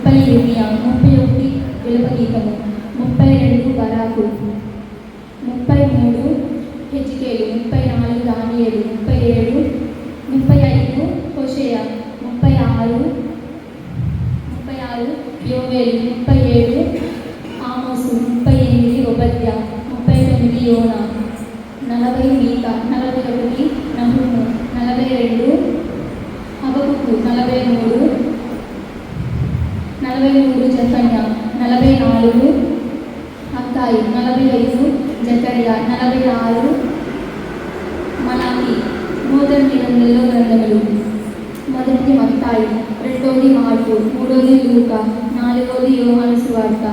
30 ఇర్మియా, 31 విలపగీతము, 32 బరాకు, 33 హెజ్కేలు, 34 దానియేలు, 35 హోషేయ, 36 యోవేలు, 37 ఆమోసు, 38 ఓబద్యా, 39 యోనా, 40 మీకా, 41 నహూము, 42 హబకుకు, 43 జెఫన్యా, 44 హక్కాయి, 45 జకర్యా, 46 మలాకి. నూతన నిబంధనలో గ్రంథములు: మొదటిది మత్తాయి, రెండవది మార్కు, మూడవది లూకా, నాలుగవది యోహాను సువార్త,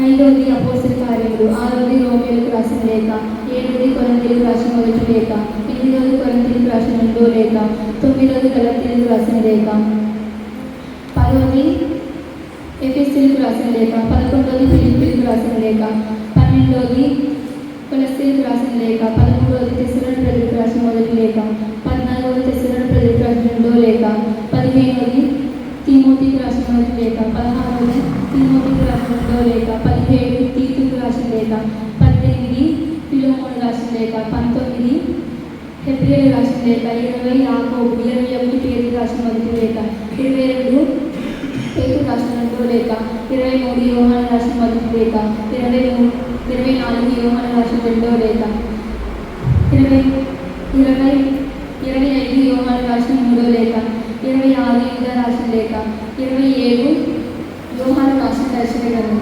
ఐదవది అపోస్తల కార్యములు, ఆరవది రోమీయులకు రాసిన లేఖ, ఏడవది కొరింథీయులకు రాసిన మొదటి లేఖ, ఎనిమిదవది కొరింథీయులకు రాసిన రెండో లేఖ, తొమ్మిదవది గలతీయులకు రాసిన లేఖ, 10వది ఎఫెసీయులకు రాసిన లేఖ, 11వది ఫిలిప్పీయులకు రాసిన లేఖ, 12వది కొలస్సీయులకు రాసిన లేఖ, 13వది తెస్సలోనిక ప్రజలకు రాసిన మొదటి లేఖ, 14వది తెస్సలోనిక ప్రజలకు రాసిన రెండో లేఖ, 15వది తిమోతికి రాసిన మొదటి లేఖ, 16వది తిమోతికి రాసిన రెండో లేఖ, 17 తీతుకు రాసిన లేఖ, 18 ఫిలెమోనుకు రాసిన లేఖ, 19 హెబ్రీయులకు రాసిన లేఖ, 20 యాకోబు, 21 పేతురుకు రాసిన మొదటి లేఖ, 22 పేతురు రాసిన రెండో లేఖ, 23 యోహాను రాసిన మొదటి లేఖ, 24 యోహాను రాసిన రెండో లేఖ, 25 యోహాను రాసిన మూడో లేఖ, 26 యూదా రాసిన లేఖ, 27 యోహాను రాసిన దర్శన గ్రంథం.